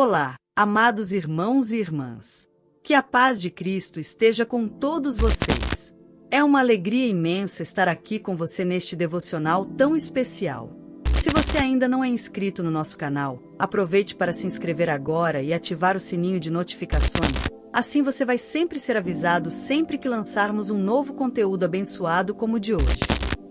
Olá, amados irmãos e irmãs. Que a paz de Cristo esteja com todos vocês. É uma alegria imensa estar aqui com você neste devocional tão especial. Se você ainda não é inscrito no nosso canal, aproveite para se inscrever agora e ativar o sininho de notificações. Assim você vai sempre ser avisado sempre que lançarmos um novo conteúdo abençoado como o de hoje.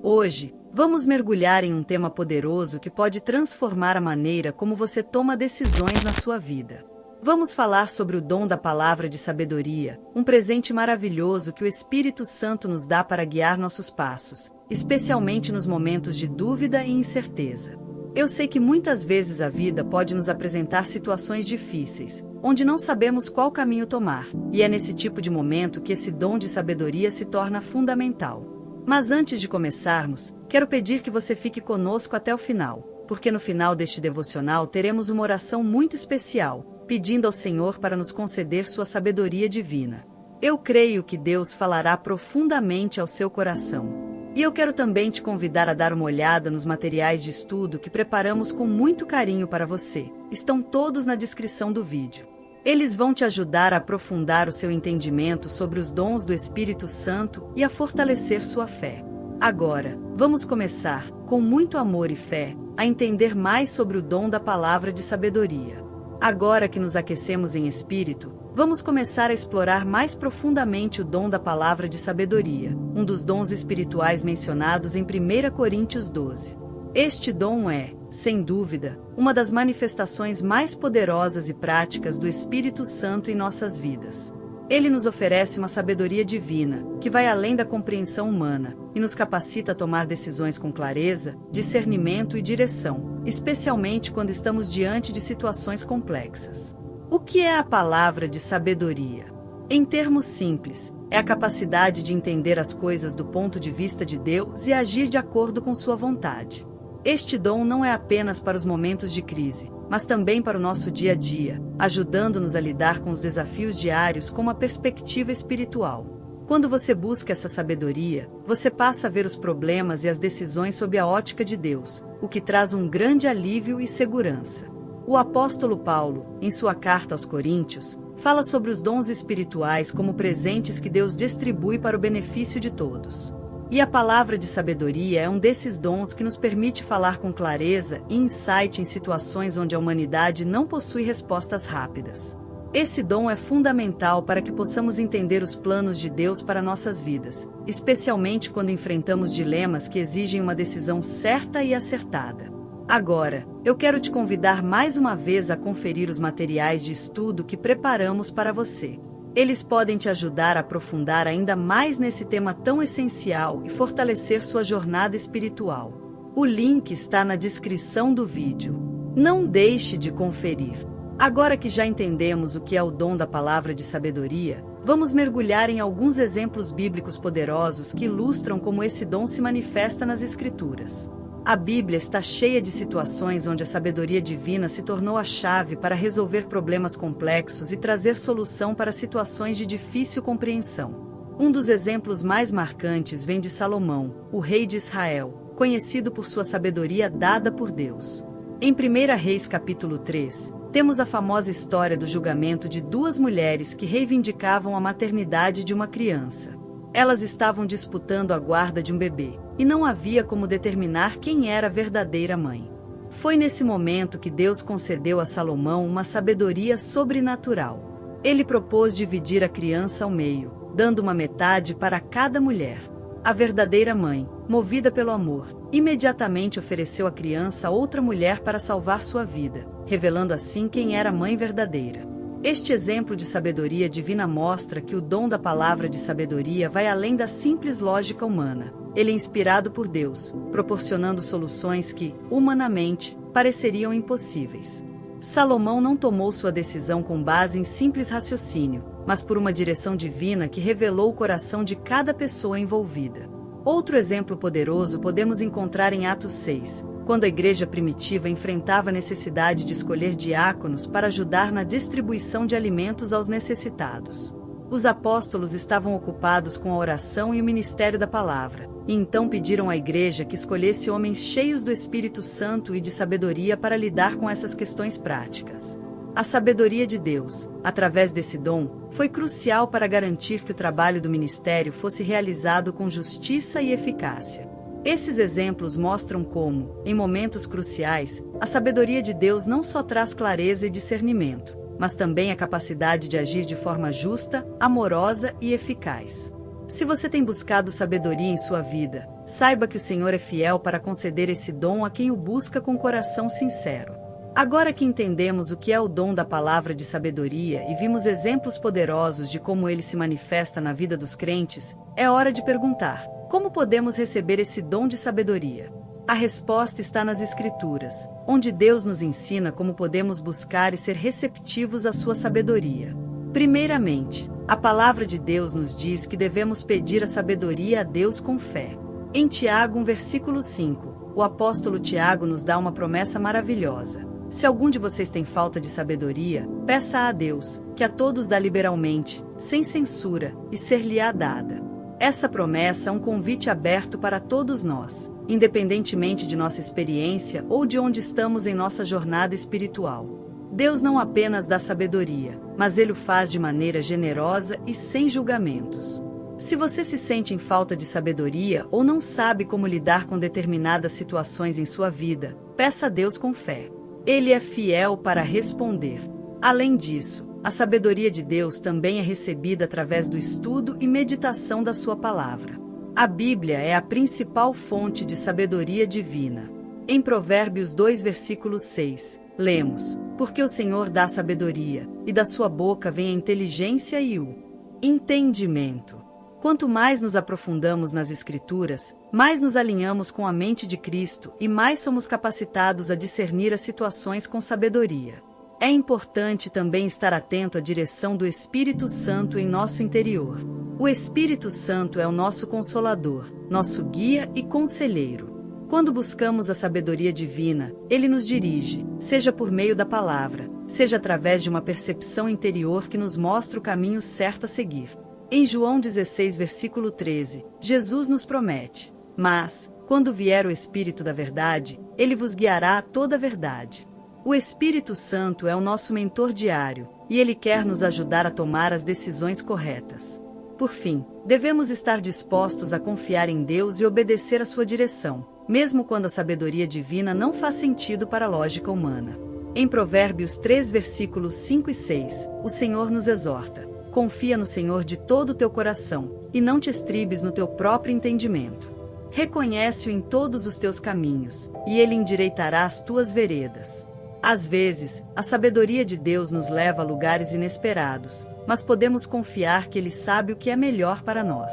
Hoje, vamos mergulhar em um tema poderoso que pode transformar a maneira como você toma decisões na sua vida. Vamos falar sobre o dom da palavra de sabedoria, um presente maravilhoso que o Espírito Santo nos dá para guiar nossos passos, especialmente nos momentos de dúvida e incerteza. Eu sei que muitas vezes a vida pode nos apresentar situações difíceis, onde não sabemos qual caminho tomar, e é nesse tipo de momento que esse dom de sabedoria se torna fundamental. Mas antes de começarmos, quero pedir que você fique conosco até o final, porque no final deste devocional teremos uma oração muito especial, pedindo ao Senhor para nos conceder sua sabedoria divina. Eu creio que Deus falará profundamente ao seu coração. E eu quero também te convidar a dar uma olhada nos materiais de estudo que preparamos com muito carinho para você. Estão todos na descrição do vídeo. Eles vão te ajudar a aprofundar o seu entendimento sobre os dons do Espírito Santo e a fortalecer sua fé. Agora, vamos começar, com muito amor e fé, a entender mais sobre o dom da palavra de sabedoria. Agora que nos aquecemos em espírito, vamos começar a explorar mais profundamente o dom da palavra de sabedoria, um dos dons espirituais mencionados em 1 Coríntios 12. Este dom é, sem dúvida, uma das manifestações mais poderosas e práticas do Espírito Santo em nossas vidas. Ele nos oferece uma sabedoria divina, que vai além da compreensão humana, e nos capacita a tomar decisões com clareza, discernimento e direção, especialmente quando estamos diante de situações complexas. O que é a palavra de sabedoria? Em termos simples, é a capacidade de entender as coisas do ponto de vista de Deus e agir de acordo com sua vontade. Este dom não é apenas para os momentos de crise, mas também para o nosso dia a dia, ajudando-nos a lidar com os desafios diários com uma perspectiva espiritual. Quando você busca essa sabedoria, você passa a ver os problemas e as decisões sob a ótica de Deus, o que traz um grande alívio e segurança. O apóstolo Paulo, em sua carta aos Coríntios, fala sobre os dons espirituais como presentes que Deus distribui para o benefício de todos. E a palavra de sabedoria é um desses dons que nos permite falar com clareza e insight em situações onde a humanidade não possui respostas rápidas. Esse dom é fundamental para que possamos entender os planos de Deus para nossas vidas, especialmente quando enfrentamos dilemas que exigem uma decisão certa e acertada. Agora, eu quero te convidar mais uma vez a conferir os materiais de estudo que preparamos para você. Eles podem te ajudar a aprofundar ainda mais nesse tema tão essencial e fortalecer sua jornada espiritual. O link está na descrição do vídeo. Não deixe de conferir. Agora que já entendemos o que é o dom da palavra de sabedoria, vamos mergulhar em alguns exemplos bíblicos poderosos que ilustram como esse dom se manifesta nas Escrituras. A Bíblia está cheia de situações onde a sabedoria divina se tornou a chave para resolver problemas complexos e trazer solução para situações de difícil compreensão. Um dos exemplos mais marcantes vem de Salomão, o rei de Israel, conhecido por sua sabedoria dada por Deus. Em 1 Reis capítulo 3, temos a famosa história do julgamento de duas mulheres que reivindicavam a maternidade de uma criança. Elas estavam disputando a guarda de um bebê, e não havia como determinar quem era a verdadeira mãe. Foi nesse momento que Deus concedeu a Salomão uma sabedoria sobrenatural. Ele propôs dividir a criança ao meio, dando uma metade para cada mulher. A verdadeira mãe, movida pelo amor, imediatamente ofereceu a criança a outra mulher para salvar sua vida, revelando assim quem era a mãe verdadeira. Este exemplo de sabedoria divina mostra que o dom da palavra de sabedoria vai além da simples lógica humana. Ele é inspirado por Deus, proporcionando soluções que, humanamente, pareceriam impossíveis. Salomão não tomou sua decisão com base em simples raciocínio, mas por uma direção divina que revelou o coração de cada pessoa envolvida. Outro exemplo poderoso podemos encontrar em Atos 6, quando a igreja primitiva enfrentava a necessidade de escolher diáconos para ajudar na distribuição de alimentos aos necessitados. Os apóstolos estavam ocupados com a oração e o ministério da palavra, e então pediram à igreja que escolhesse homens cheios do Espírito Santo e de sabedoria para lidar com essas questões práticas. A sabedoria de Deus, através desse dom, foi crucial para garantir que o trabalho do ministério fosse realizado com justiça e eficácia. Esses exemplos mostram como, em momentos cruciais, a sabedoria de Deus não só traz clareza e discernimento, mas também a capacidade de agir de forma justa, amorosa e eficaz. Se você tem buscado sabedoria em sua vida, saiba que o Senhor é fiel para conceder esse dom a quem o busca com coração sincero. Agora que entendemos o que é o dom da palavra de sabedoria e vimos exemplos poderosos de como ele se manifesta na vida dos crentes, é hora de perguntar: como podemos receber esse dom de sabedoria? A resposta está nas Escrituras, onde Deus nos ensina como podemos buscar e ser receptivos à sua sabedoria. Primeiramente, a palavra de Deus nos diz que devemos pedir a sabedoria a Deus com fé. Em Tiago 1, versículo 5, o apóstolo Tiago nos dá uma promessa maravilhosa. Se algum de vocês tem falta de sabedoria, peça a Deus, que a todos dá liberalmente, sem censura, e ser-lhe-á dada. Essa promessa é um convite aberto para todos nós, independentemente de nossa experiência ou de onde estamos em nossa jornada espiritual. Deus não apenas dá sabedoria, mas Ele o faz de maneira generosa e sem julgamentos. Se você se sente em falta de sabedoria ou não sabe como lidar com determinadas situações em sua vida, peça a Deus com fé. Ele é fiel para responder. Além disso, a sabedoria de Deus também é recebida através do estudo e meditação da sua palavra. A Bíblia é a principal fonte de sabedoria divina. Em Provérbios 2, versículo 6, lemos: porque o Senhor dá sabedoria, e da sua boca vem a inteligência e o entendimento. Quanto mais nos aprofundamos nas Escrituras, mais nos alinhamos com a mente de Cristo e mais somos capacitados a discernir as situações com sabedoria. É importante também estar atento à direção do Espírito Santo em nosso interior. O Espírito Santo é o nosso consolador, nosso guia e conselheiro. Quando buscamos a sabedoria divina, ele nos dirige, seja por meio da palavra, seja através de uma percepção interior que nos mostra o caminho certo a seguir. Em João 16, versículo 13, Jesus nos promete: mas, quando vier o Espírito da verdade, ele vos guiará a toda a verdade. O Espírito Santo é o nosso mentor diário, e ele quer nos ajudar a tomar as decisões corretas. Por fim, devemos estar dispostos a confiar em Deus e obedecer à sua direção, mesmo quando a sabedoria divina não faz sentido para a lógica humana. Em Provérbios 3, versículos 5 e 6, o Senhor nos exorta: confia no Senhor de todo o teu coração, e não te estribes no teu próprio entendimento. Reconhece-o em todos os teus caminhos, e ele endireitará as tuas veredas. Às vezes, a sabedoria de Deus nos leva a lugares inesperados, mas podemos confiar que Ele sabe o que é melhor para nós.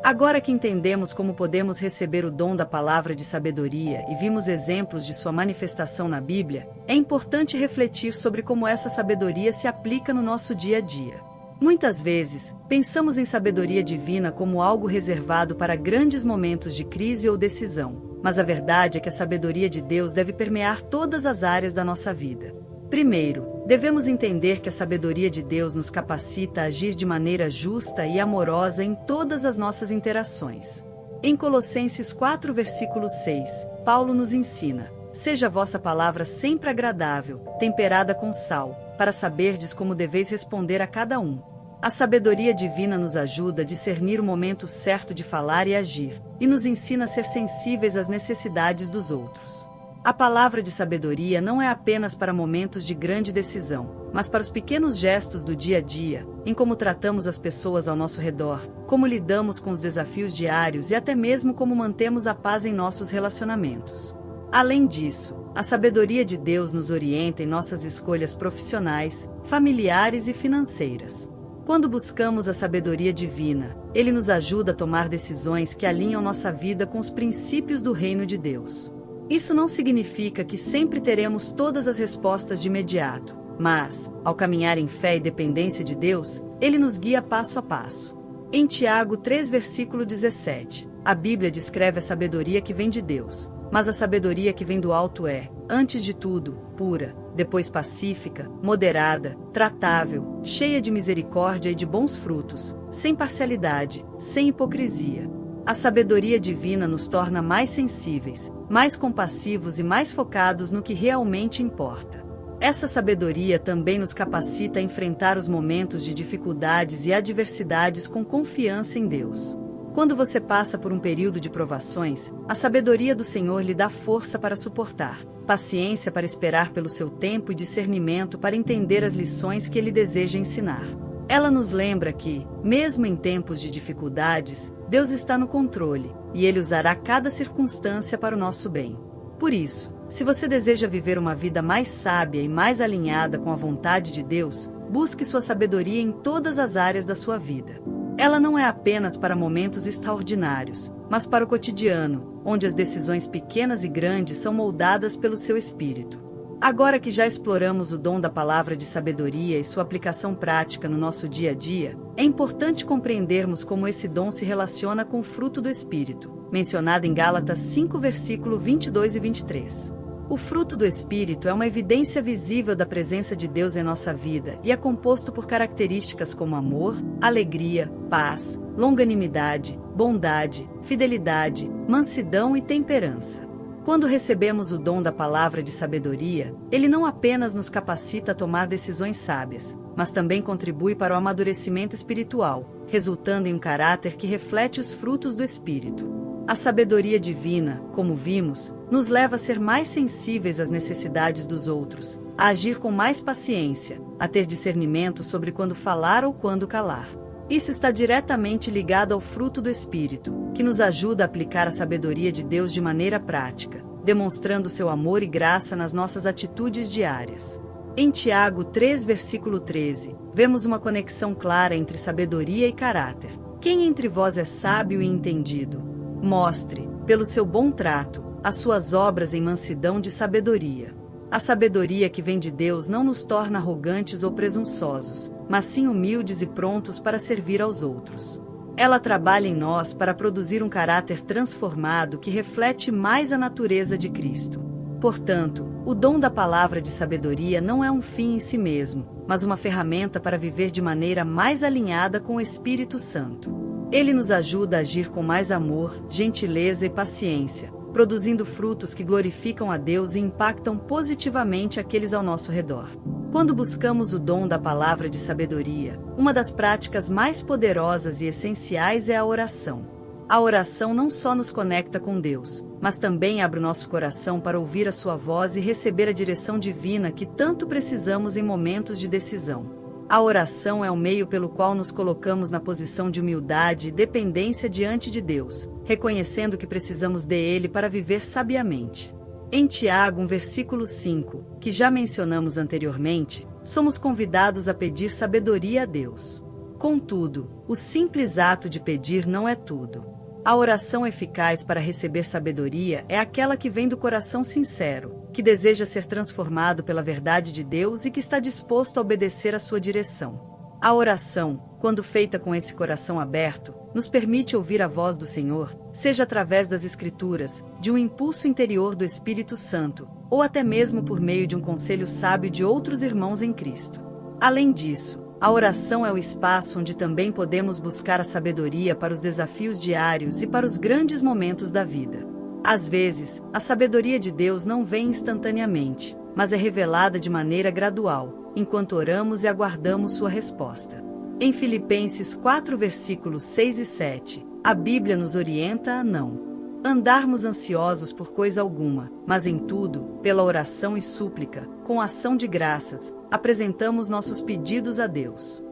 Agora que entendemos como podemos receber o dom da palavra de sabedoria e vimos exemplos de sua manifestação na Bíblia, é importante refletir sobre como essa sabedoria se aplica no nosso dia a dia. Muitas vezes, pensamos em sabedoria divina como algo reservado para grandes momentos de crise ou decisão, mas a verdade é que a sabedoria de Deus deve permear todas as áreas da nossa vida. Primeiro, devemos entender que a sabedoria de Deus nos capacita a agir de maneira justa e amorosa em todas as nossas interações. Em Colossenses 4, versículo 6, Paulo nos ensina: seja a vossa palavra sempre agradável, temperada com sal, para saberdes como deveis responder a cada um. A sabedoria divina nos ajuda a discernir o momento certo de falar e agir, e nos ensina a ser sensíveis às necessidades dos outros. A palavra de sabedoria não é apenas para momentos de grande decisão, mas para os pequenos gestos do dia a dia, em como tratamos as pessoas ao nosso redor, como lidamos com os desafios diários e até mesmo como mantemos a paz em nossos relacionamentos. Além disso, a sabedoria de Deus nos orienta em nossas escolhas profissionais, familiares e financeiras. Quando buscamos a sabedoria divina, Ele nos ajuda a tomar decisões que alinham nossa vida com os princípios do reino de Deus. Isso não significa que sempre teremos todas as respostas de imediato, mas, ao caminhar em fé e dependência de Deus, Ele nos guia passo a passo. Em Tiago 3, versículo 17, a Bíblia descreve a sabedoria que vem de Deus, mas a sabedoria que vem do alto é, antes de tudo, pura, depois pacífica, moderada, tratável, cheia de misericórdia e de bons frutos, sem parcialidade, sem hipocrisia. A sabedoria divina nos torna mais sensíveis, mais compassivos e mais focados no que realmente importa. Essa sabedoria também nos capacita a enfrentar os momentos de dificuldades e adversidades com confiança em Deus. Quando você passa por um período de provações, a sabedoria do Senhor lhe dá força para suportar, paciência para esperar pelo seu tempo e discernimento para entender as lições que Ele deseja ensinar. Ela nos lembra que, mesmo em tempos de dificuldades, Deus está no controle, e Ele usará cada circunstância para o nosso bem. Por isso, se você deseja viver uma vida mais sábia e mais alinhada com a vontade de Deus, busque sua sabedoria em todas as áreas da sua vida. Ela não é apenas para momentos extraordinários, mas para o cotidiano, onde as decisões pequenas e grandes são moldadas pelo seu espírito. Agora que já exploramos o dom da palavra de sabedoria e sua aplicação prática no nosso dia a dia, é importante compreendermos como esse dom se relaciona com o fruto do Espírito, mencionado em Gálatas 5, versículo 22 e 23. O fruto do Espírito é uma evidência visível da presença de Deus em nossa vida e é composto por características como amor, alegria, paz, longanimidade, bondade, fidelidade, mansidão e temperança. Quando recebemos o dom da palavra de sabedoria, ele não apenas nos capacita a tomar decisões sábias, mas também contribui para o amadurecimento espiritual, resultando em um caráter que reflete os frutos do Espírito. A sabedoria divina, como vimos, nos leva a ser mais sensíveis às necessidades dos outros, a agir com mais paciência, a ter discernimento sobre quando falar ou quando calar. Isso está diretamente ligado ao fruto do Espírito, que nos ajuda a aplicar a sabedoria de Deus de maneira prática, demonstrando seu amor e graça nas nossas atitudes diárias. Em Tiago 3, versículo 13, vemos uma conexão clara entre sabedoria e caráter. Quem entre vós é sábio e entendido? Mostre, pelo seu bom trato, as suas obras em mansidão de sabedoria. A sabedoria que vem de Deus não nos torna arrogantes ou presunçosos, mas sim humildes e prontos para servir aos outros. Ela trabalha em nós para produzir um caráter transformado que reflete mais a natureza de Cristo. Portanto, o dom da palavra de sabedoria não é um fim em si mesmo, mas uma ferramenta para viver de maneira mais alinhada com o Espírito Santo. Ele nos ajuda a agir com mais amor, gentileza e paciência, produzindo frutos que glorificam a Deus e impactam positivamente aqueles ao nosso redor. Quando buscamos o dom da palavra de sabedoria, uma das práticas mais poderosas e essenciais é a oração. A oração não só nos conecta com Deus, mas também abre o nosso coração para ouvir a sua voz e receber a direção divina que tanto precisamos em momentos de decisão. A oração é o meio pelo qual nos colocamos na posição de humildade e dependência diante de Deus, reconhecendo que precisamos dele para viver sabiamente. Em Tiago 1, versículo 5, que já mencionamos anteriormente, somos convidados a pedir sabedoria a Deus. Contudo, o simples ato de pedir não é tudo. A oração eficaz para receber sabedoria é aquela que vem do coração sincero, que deseja ser transformado pela verdade de Deus e que está disposto a obedecer à sua direção. A oração, quando feita com esse coração aberto, nos permite ouvir a voz do Senhor, seja através das Escrituras, de um impulso interior do Espírito Santo, ou até mesmo por meio de um conselho sábio de outros irmãos em Cristo. Além disso, a oração é o espaço onde também podemos buscar a sabedoria para os desafios diários e para os grandes momentos da vida. Às vezes, a sabedoria de Deus não vem instantaneamente, mas é revelada de maneira gradual, enquanto oramos e aguardamos sua resposta. Em Filipenses 4, versículos 6 e 7, a Bíblia nos orienta a não andarmos ansiosos por coisa alguma, mas em tudo, pela oração e súplica, com ação de graças, apresentamos nossos pedidos a Deus.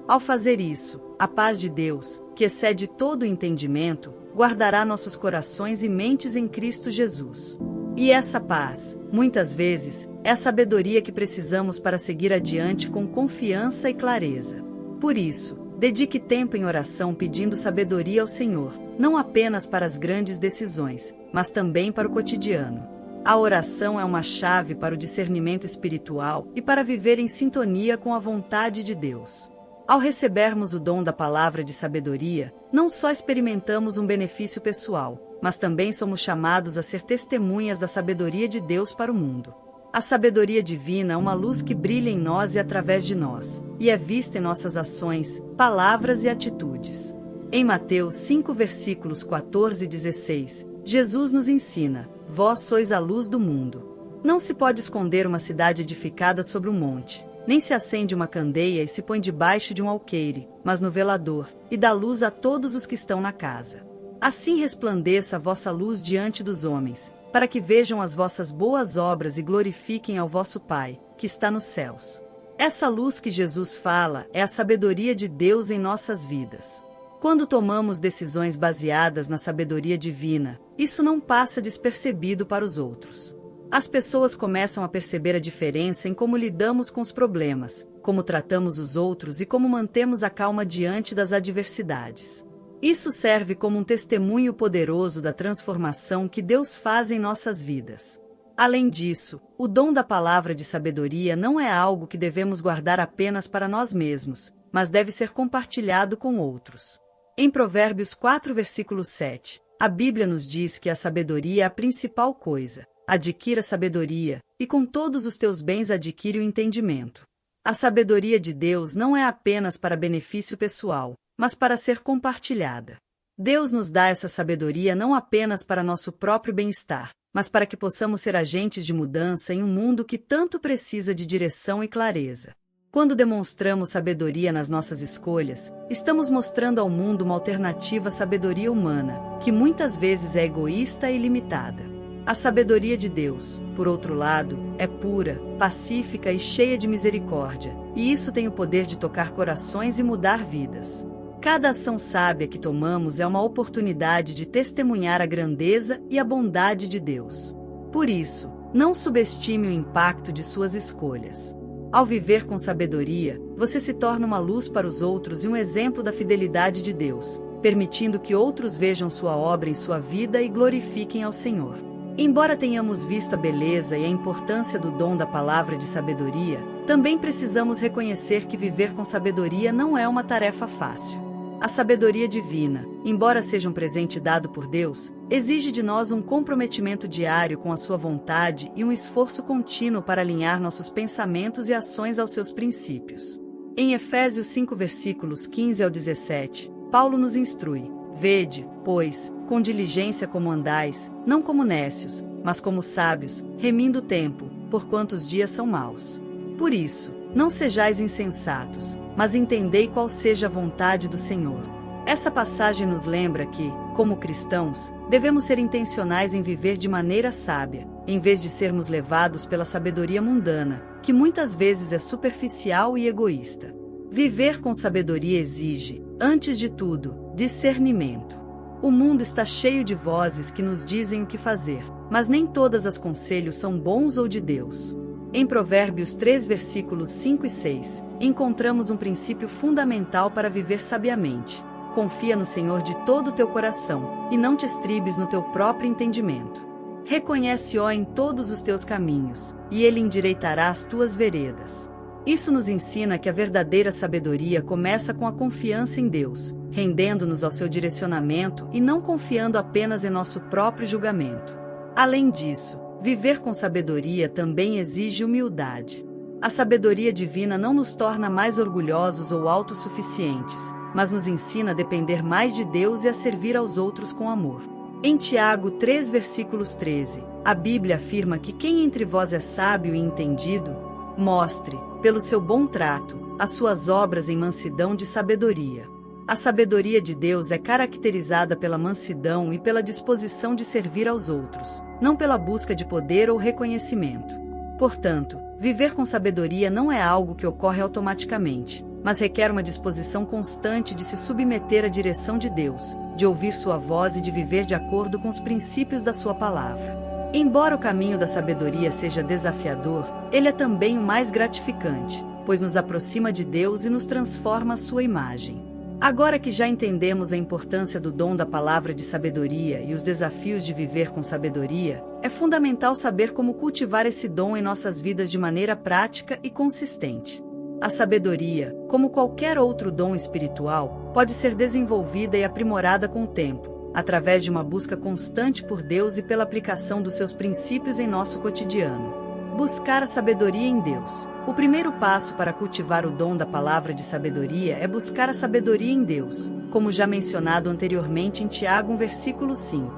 Ao fazer isso, a paz de Deus, que excede todo o entendimento, guardará nossos corações e mentes em Cristo Jesus. E essa paz, muitas vezes, é a sabedoria que precisamos para seguir adiante com confiança e clareza. Por isso, dedique tempo em oração pedindo sabedoria ao Senhor, não apenas para as grandes decisões, mas também para o cotidiano. A oração é uma chave para o discernimento espiritual e para viver em sintonia com a vontade de Deus. Ao recebermos o dom da palavra de sabedoria, não só experimentamos um benefício pessoal, mas também somos chamados a ser testemunhas da sabedoria de Deus para o mundo. A sabedoria divina é uma luz que brilha em nós e através de nós, e é vista em nossas ações, palavras e atitudes. Em Mateus 5, versículos 14 e 16, Jesus nos ensina: vós sois a luz do mundo. Não se pode esconder uma cidade edificada sobre um monte, nem se acende uma candeia e se põe debaixo de um alqueire, mas no velador, e dá luz a todos os que estão na casa. Assim resplandeça a vossa luz diante dos homens, para que vejam as vossas boas obras e glorifiquem ao vosso Pai, que está nos céus. Essa luz que Jesus fala é a sabedoria de Deus em nossas vidas. Quando tomamos decisões baseadas na sabedoria divina, isso não passa despercebido para os outros. As pessoas começam a perceber a diferença em como lidamos com os problemas, como tratamos os outros e como mantemos a calma diante das adversidades. Isso serve como um testemunho poderoso da transformação que Deus faz em nossas vidas. Além disso, o dom da palavra de sabedoria não é algo que devemos guardar apenas para nós mesmos, mas deve ser compartilhado com outros. Em Provérbios 4, versículo 7, a Bíblia nos diz que a sabedoria é a principal coisa. Adquira sabedoria, e com todos os teus bens adquire o entendimento. A sabedoria de Deus não é apenas para benefício pessoal, mas para ser compartilhada. Deus nos dá essa sabedoria não apenas para nosso próprio bem-estar, mas para que possamos ser agentes de mudança em um mundo que tanto precisa de direção e clareza. Quando demonstramos sabedoria nas nossas escolhas, estamos mostrando ao mundo uma alternativa à sabedoria humana, que muitas vezes é egoísta e limitada. A sabedoria de Deus, por outro lado, é pura, pacífica e cheia de misericórdia, e isso tem o poder de tocar corações e mudar vidas. Cada ação sábia que tomamos é uma oportunidade de testemunhar a grandeza e a bondade de Deus. Por isso, não subestime o impacto de suas escolhas. Ao viver com sabedoria, você se torna uma luz para os outros e um exemplo da fidelidade de Deus, permitindo que outros vejam sua obra em sua vida e glorifiquem ao Senhor. Embora tenhamos visto a beleza e a importância do dom da palavra de sabedoria, também precisamos reconhecer que viver com sabedoria não é uma tarefa fácil. A sabedoria divina, embora seja um presente dado por Deus, exige de nós um comprometimento diário com a sua vontade e um esforço contínuo para alinhar nossos pensamentos e ações aos seus princípios. Em Efésios 5, versículos 15 ao 17, Paulo nos instrui: Vede, pois, com diligência como andais, não como nécios, mas como sábios, remindo o tempo, porquanto os dias são maus. Por isso, não sejais insensatos, mas entendei qual seja a vontade do Senhor. Essa passagem nos lembra que, como cristãos, devemos ser intencionais em viver de maneira sábia, em vez de sermos levados pela sabedoria mundana, que muitas vezes é superficial e egoísta. Viver com sabedoria exige, antes de tudo, discernimento. O mundo está cheio de vozes que nos dizem o que fazer, mas nem todas as conselhos são bons ou de Deus. Em Provérbios 3, versículos 5 e 6, encontramos um princípio fundamental para viver sabiamente. Confia no Senhor de todo o teu coração, e não te estribes no teu próprio entendimento. Reconhece-o em todos os teus caminhos, e ele endireitará as tuas veredas. Isso nos ensina que a verdadeira sabedoria começa com a confiança em Deus, rendendo-nos ao seu direcionamento e não confiando apenas em nosso próprio julgamento. Além disso, viver com sabedoria também exige humildade. A sabedoria divina não nos torna mais orgulhosos ou autossuficientes, mas nos ensina a depender mais de Deus e a servir aos outros com amor. Em Tiago 3, versículos 13, a Bíblia afirma que quem entre vós é sábio e entendido, mostre, pelo seu bom trato, as suas obras em mansidão de sabedoria. A sabedoria de Deus é caracterizada pela mansidão e pela disposição de servir aos outros, não pela busca de poder ou reconhecimento. Portanto, viver com sabedoria não é algo que ocorre automaticamente, mas requer uma disposição constante de se submeter à direção de Deus, de ouvir sua voz e de viver de acordo com os princípios da sua palavra. Embora o caminho da sabedoria seja desafiador, ele é também o mais gratificante, pois nos aproxima de Deus e nos transforma à sua imagem. Agora que já entendemos a importância do dom da palavra de sabedoria e os desafios de viver com sabedoria, é fundamental saber como cultivar esse dom em nossas vidas de maneira prática e consistente. A sabedoria, como qualquer outro dom espiritual, pode ser desenvolvida e aprimorada com o tempo, através de uma busca constante por Deus e pela aplicação dos seus princípios em nosso cotidiano. Buscar a sabedoria em Deus. O primeiro passo para cultivar o dom da palavra de sabedoria é buscar a sabedoria em Deus, como já mencionado anteriormente em Tiago 1, versículo 5.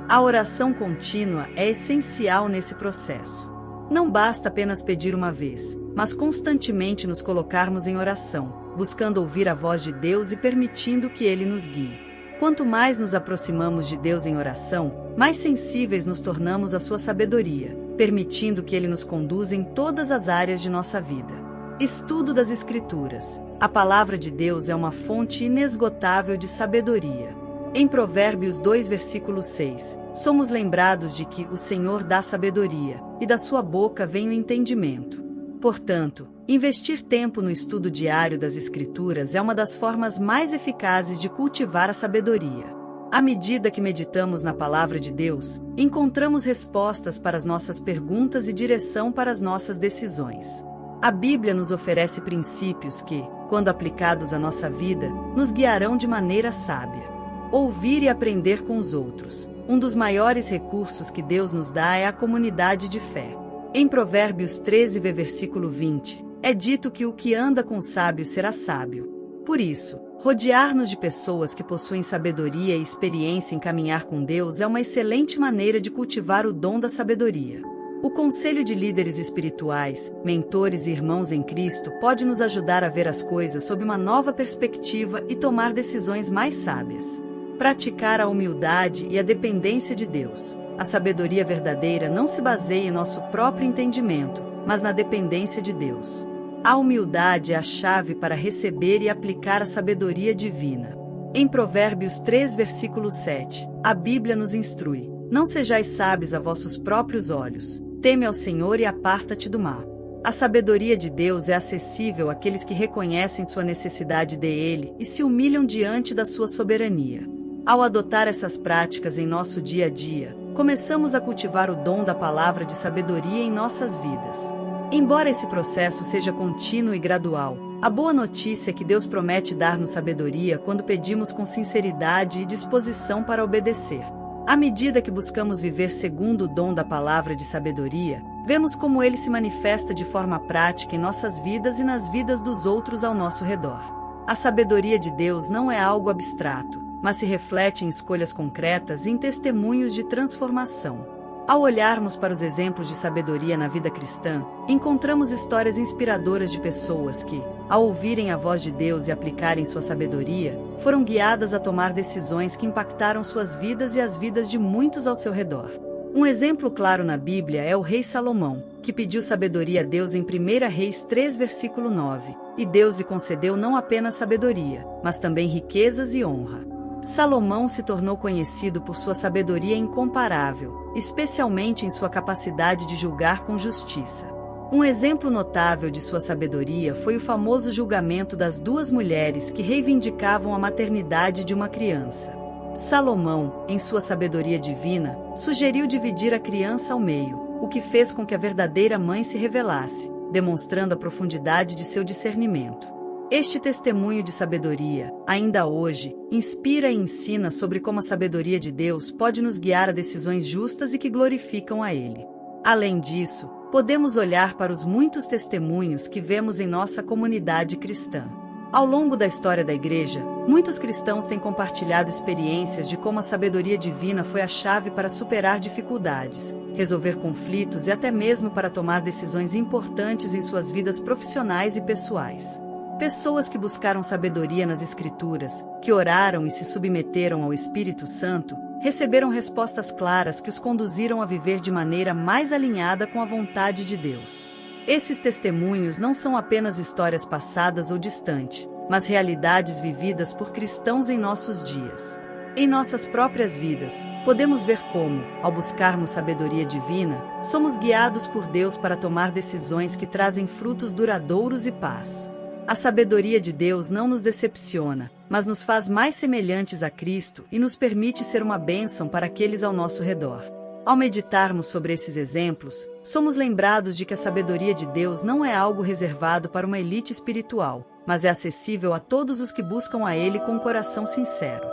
A oração contínua é essencial nesse processo. Não basta apenas pedir uma vez, mas constantemente nos colocarmos em oração, buscando ouvir a voz de Deus e permitindo que Ele nos guie. Quanto mais nos aproximamos de Deus em oração, mais sensíveis nos tornamos à sua sabedoria, permitindo que Ele nos conduza em todas as áreas de nossa vida. Estudo das Escrituras. A palavra de Deus é uma fonte inesgotável de sabedoria. Em Provérbios 2, versículo 6, somos lembrados de que o Senhor dá sabedoria, e da sua boca vem o entendimento. Portanto, investir tempo no estudo diário das Escrituras é uma das formas mais eficazes de cultivar a sabedoria. À medida que meditamos na palavra de Deus, encontramos respostas para as nossas perguntas e direção para as nossas decisões. A Bíblia nos oferece princípios que, quando aplicados à nossa vida, nos guiarão de maneira sábia. Ouvir e aprender com os outros. Um dos maiores recursos que Deus nos dá é a comunidade de fé. Em Provérbios 13, versículo 20, é dito que o que anda com sábios será sábio. Por isso, rodear-nos de pessoas que possuem sabedoria e experiência em caminhar com Deus é uma excelente maneira de cultivar o dom da sabedoria. O conselho de líderes espirituais, mentores e irmãos em Cristo pode nos ajudar a ver as coisas sob uma nova perspectiva e tomar decisões mais sábias. Praticar a humildade e a dependência de Deus. A sabedoria verdadeira não se baseia em nosso próprio entendimento, mas na dependência de Deus. A humildade é a chave para receber e aplicar a sabedoria divina. Em Provérbios 3, versículo 7, a Bíblia nos instrui: não sejais sábios a vossos próprios olhos, teme ao Senhor e aparta-te do mal. A sabedoria de Deus é acessível àqueles que reconhecem sua necessidade dele e se humilham diante da sua soberania. Ao adotar essas práticas em nosso dia a dia, começamos a cultivar o dom da palavra de sabedoria em nossas vidas. Embora esse processo seja contínuo e gradual, a boa notícia é que Deus promete dar-nos sabedoria quando pedimos com sinceridade e disposição para obedecer. À medida que buscamos viver segundo o dom da palavra de sabedoria, vemos como ele se manifesta de forma prática em nossas vidas e nas vidas dos outros ao nosso redor. A sabedoria de Deus não é algo abstrato, mas se reflete em escolhas concretas e em testemunhos de transformação. Ao olharmos para os exemplos de sabedoria na vida cristã, encontramos histórias inspiradoras de pessoas que, ao ouvirem a voz de Deus e aplicarem sua sabedoria, foram guiadas a tomar decisões que impactaram suas vidas e as vidas de muitos ao seu redor. Um exemplo claro na Bíblia é o rei Salomão, que pediu sabedoria a Deus em 1 Reis 3, versículo 9, e Deus lhe concedeu não apenas sabedoria, mas também riquezas e honra. Salomão se tornou conhecido por sua sabedoria incomparável, especialmente em sua capacidade de julgar com justiça. Um exemplo notável de sua sabedoria foi o famoso julgamento das duas mulheres que reivindicavam a maternidade de uma criança. Salomão, em sua sabedoria divina, sugeriu dividir a criança ao meio, o que fez com que a verdadeira mãe se revelasse, demonstrando a profundidade de seu discernimento. Este testemunho de sabedoria, ainda hoje, inspira e ensina sobre como a sabedoria de Deus pode nos guiar a decisões justas e que glorificam a Ele. Além disso, podemos olhar para os muitos testemunhos que vemos em nossa comunidade cristã. Ao longo da história da Igreja, muitos cristãos têm compartilhado experiências de como a sabedoria divina foi a chave para superar dificuldades, resolver conflitos e até mesmo para tomar decisões importantes em suas vidas profissionais e pessoais. Pessoas que buscaram sabedoria nas Escrituras, que oraram e se submeteram ao Espírito Santo, receberam respostas claras que os conduziram a viver de maneira mais alinhada com a vontade de Deus. Esses testemunhos não são apenas histórias passadas ou distantes, mas realidades vividas por cristãos em nossos dias. Em nossas próprias vidas, podemos ver como, ao buscarmos sabedoria divina, somos guiados por Deus para tomar decisões que trazem frutos duradouros e paz. A sabedoria de Deus não nos decepciona, mas nos faz mais semelhantes a Cristo e nos permite ser uma bênção para aqueles ao nosso redor. Ao meditarmos sobre esses exemplos, somos lembrados de que a sabedoria de Deus não é algo reservado para uma elite espiritual, mas é acessível a todos os que buscam a Ele com um coração sincero.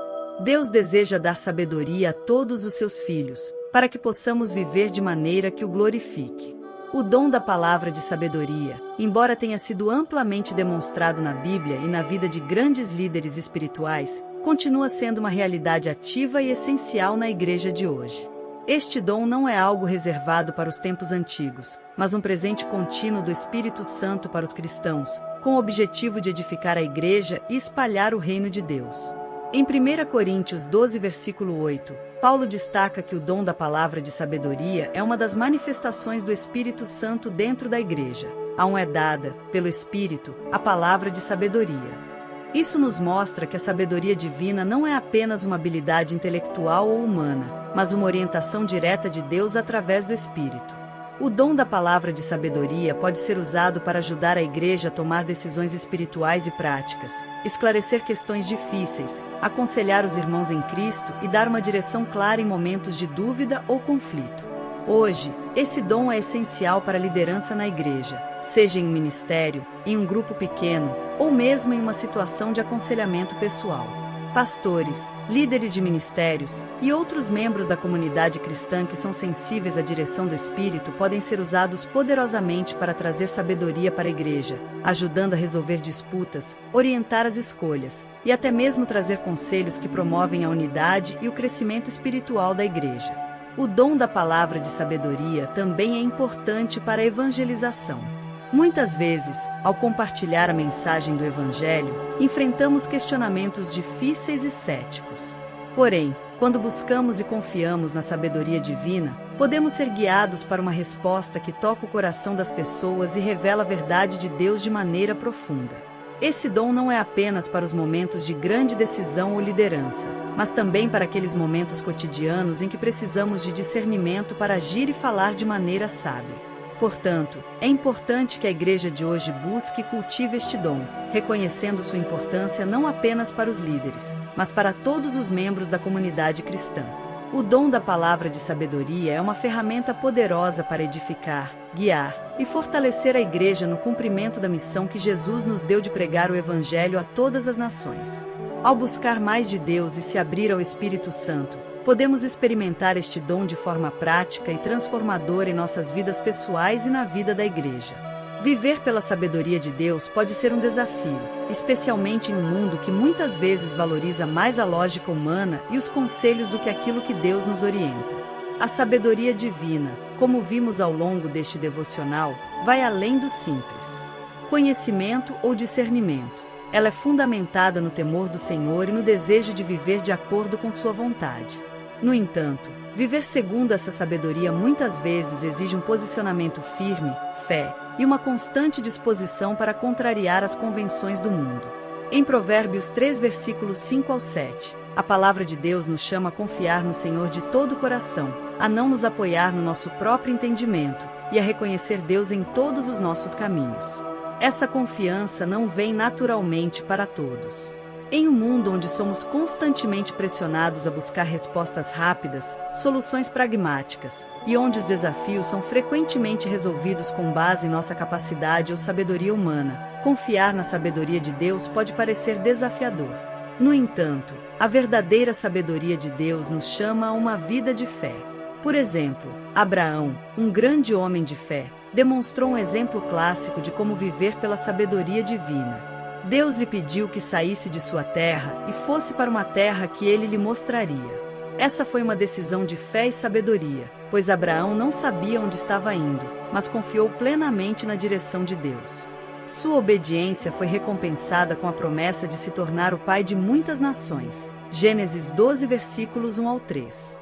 Deus deseja dar sabedoria a todos os seus filhos, para que possamos viver de maneira que o glorifique. O dom da palavra de sabedoria, embora tenha sido amplamente demonstrado na Bíblia e na vida de grandes líderes espirituais, continua sendo uma realidade ativa e essencial na igreja de hoje. Este dom não é algo reservado para os tempos antigos, mas um presente contínuo do Espírito Santo para os cristãos, com o objetivo de edificar a Igreja e espalhar o reino de Deus. Em 1 Coríntios 12, versículo 8, Paulo destaca que o dom da palavra de sabedoria é uma das manifestações do Espírito Santo dentro da Igreja. A um é dada, pelo Espírito, a palavra de sabedoria. Isso nos mostra que a sabedoria divina não é apenas uma habilidade intelectual ou humana, mas uma orientação direta de Deus através do Espírito. O dom da palavra de sabedoria pode ser usado para ajudar a Igreja a tomar decisões espirituais e práticas, esclarecer questões difíceis, aconselhar os irmãos em Cristo e dar uma direção clara em momentos de dúvida ou conflito. Hoje, esse dom é essencial para a liderança na Igreja, seja em um ministério, em um grupo pequeno, ou mesmo em uma situação de aconselhamento pessoal. Pastores, líderes de ministérios e outros membros da comunidade cristã que são sensíveis à direção do Espírito podem ser usados poderosamente para trazer sabedoria para a Igreja, ajudando a resolver disputas, orientar as escolhas e até mesmo trazer conselhos que promovem a unidade e o crescimento espiritual da Igreja. O dom da palavra de sabedoria também é importante para a evangelização. Muitas vezes, ao compartilhar a mensagem do Evangelho, enfrentamos questionamentos difíceis e céticos. Porém, quando buscamos e confiamos na sabedoria divina, podemos ser guiados para uma resposta que toca o coração das pessoas e revela a verdade de Deus de maneira profunda. Esse dom não é apenas para os momentos de grande decisão ou liderança, mas também para aqueles momentos cotidianos em que precisamos de discernimento para agir e falar de maneira sábia. Portanto, é importante que a Igreja de hoje busque e cultive este dom, reconhecendo sua importância não apenas para os líderes, mas para todos os membros da comunidade cristã. O dom da palavra de sabedoria é uma ferramenta poderosa para edificar, guiar e fortalecer a Igreja no cumprimento da missão que Jesus nos deu de pregar o Evangelho a todas as nações. Ao buscar mais de Deus e se abrir ao Espírito Santo, podemos experimentar este dom de forma prática e transformadora em nossas vidas pessoais e na vida da Igreja. Viver pela sabedoria de Deus pode ser um desafio, especialmente em um mundo que muitas vezes valoriza mais a lógica humana e os conselhos do que aquilo que Deus nos orienta. A sabedoria divina, como vimos ao longo deste devocional, vai além do simples conhecimento ou discernimento. Ela é fundamentada no temor do Senhor e no desejo de viver de acordo com sua vontade. No entanto, viver segundo essa sabedoria muitas vezes exige um posicionamento firme, fé e uma constante disposição para contrariar as convenções do mundo. Em Provérbios 3, versículos 5 ao 7, a palavra de Deus nos chama a confiar no Senhor de todo o coração, a não nos apoiar no nosso próprio entendimento e a reconhecer Deus em todos os nossos caminhos. Essa confiança não vem naturalmente para todos. Em um mundo onde somos constantemente pressionados a buscar respostas rápidas, soluções pragmáticas, e onde os desafios são frequentemente resolvidos com base em nossa capacidade ou sabedoria humana, confiar na sabedoria de Deus pode parecer desafiador. No entanto, a verdadeira sabedoria de Deus nos chama a uma vida de fé. Por exemplo, Abraão, um grande homem de fé, demonstrou um exemplo clássico de como viver pela sabedoria divina. Deus lhe pediu que saísse de sua terra e fosse para uma terra que ele lhe mostraria. Essa foi uma decisão de fé e sabedoria, pois Abraão não sabia onde estava indo, mas confiou plenamente na direção de Deus. Sua obediência foi recompensada com a promessa de se tornar o pai de muitas nações. Gênesis 12, versículos 1 ao 3.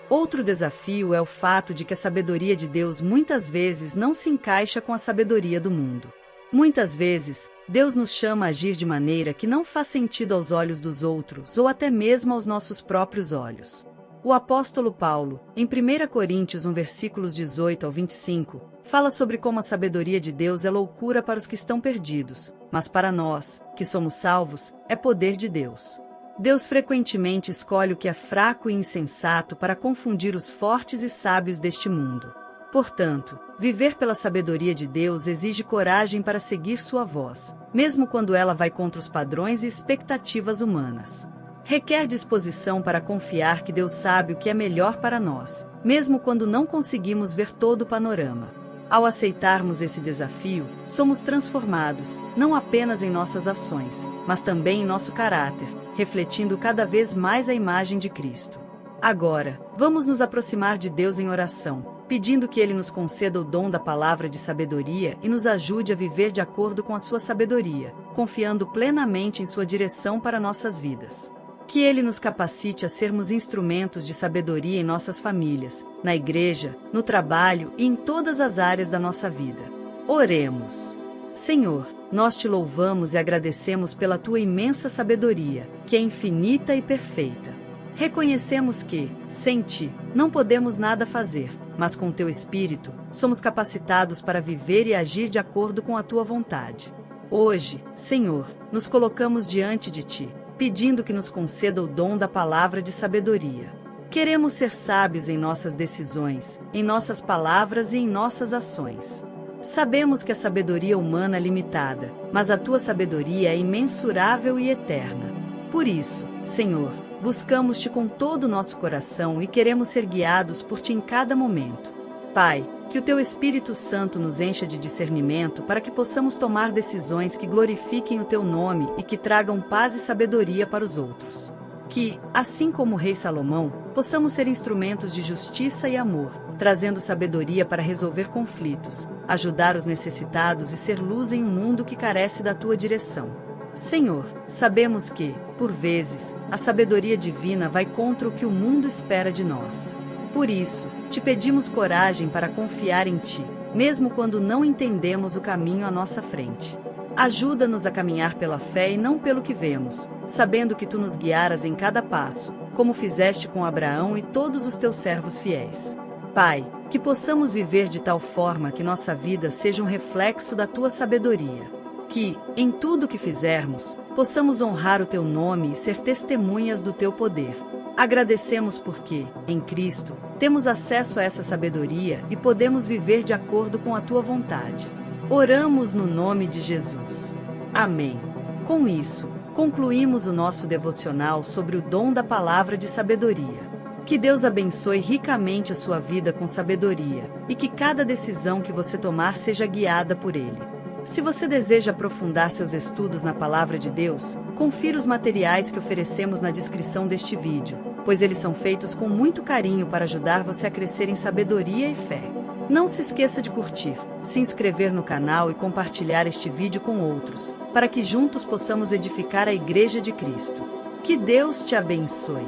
Outro desafio é o fato de que a sabedoria de Deus muitas vezes não se encaixa com a sabedoria do mundo. Muitas vezes, Deus nos chama a agir de maneira que não faz sentido aos olhos dos outros ou até mesmo aos nossos próprios olhos. O apóstolo Paulo, em 1 Coríntios 1, versículos 18 ao 25, fala sobre como a sabedoria de Deus é loucura para os que estão perdidos, mas para nós, que somos salvos, é poder de Deus. Deus frequentemente escolhe o que é fraco e insensato para confundir os fortes e sábios deste mundo. Portanto, viver pela sabedoria de Deus exige coragem para seguir sua voz, mesmo quando ela vai contra os padrões e expectativas humanas. Requer disposição para confiar que Deus sabe o que é melhor para nós, mesmo quando não conseguimos ver todo o panorama. Ao aceitarmos esse desafio, somos transformados, não apenas em nossas ações, mas também em nosso caráter, refletindo cada vez mais a imagem de Cristo. Agora, Vamos nos aproximar de Deus em oração, pedindo que Ele nos conceda o dom da palavra de sabedoria e nos ajude a viver de acordo com a sua sabedoria, confiando plenamente em sua direção para nossas vidas. Que Ele nos capacite a sermos instrumentos de sabedoria em nossas famílias, na igreja, no trabalho e em todas as áreas da nossa vida. Oremos. Senhor, nós te louvamos e agradecemos pela tua imensa sabedoria, que é infinita e perfeita. Reconhecemos que, sem ti, não podemos nada fazer, mas com teu Espírito, somos capacitados para viver e agir de acordo com a tua vontade. Hoje, Senhor, nos colocamos diante de ti, pedindo que nos conceda o dom da palavra de sabedoria. Queremos ser sábios em nossas decisões, em nossas palavras e em nossas ações. Sabemos que a sabedoria humana é limitada, mas a tua sabedoria é imensurável e eterna. Por isso, Senhor, buscamos-te com todo o nosso coração e queremos ser guiados por ti em cada momento. Pai, que o teu Espírito Santo nos encha de discernimento para que possamos tomar decisões que glorifiquem o teu nome e que tragam paz e sabedoria para os outros. Que, assim como o rei Salomão, possamos ser instrumentos de justiça e amor, trazendo sabedoria para resolver conflitos, ajudar os necessitados e ser luz em um mundo que carece da tua direção. Senhor, sabemos que, por vezes, a sabedoria divina vai contra o que o mundo espera de nós. Por isso, te pedimos coragem para confiar em ti, mesmo quando não entendemos o caminho à nossa frente. Ajuda-nos a caminhar pela fé e não pelo que vemos, sabendo que tu nos guiarás em cada passo, como fizeste com Abraão e todos os teus servos fiéis. Pai, que possamos viver de tal forma que nossa vida seja um reflexo da tua sabedoria. Que, em tudo o que fizermos, possamos honrar o teu nome e ser testemunhas do teu poder. Agradecemos porque, em Cristo, temos acesso a essa sabedoria e podemos viver de acordo com a tua vontade. Oramos no nome de Jesus. Amém. Com isso, concluímos o nosso devocional sobre o dom da palavra de sabedoria. Que Deus abençoe ricamente a sua vida com sabedoria e que cada decisão que você tomar seja guiada por Ele. Se você deseja aprofundar seus estudos na Palavra de Deus, confira os materiais que oferecemos na descrição deste vídeo, pois eles são feitos com muito carinho para ajudar você a crescer em sabedoria e fé. Não se esqueça de curtir, se inscrever no canal e compartilhar este vídeo com outros, para que juntos possamos edificar a Igreja de Cristo. Que Deus te abençoe.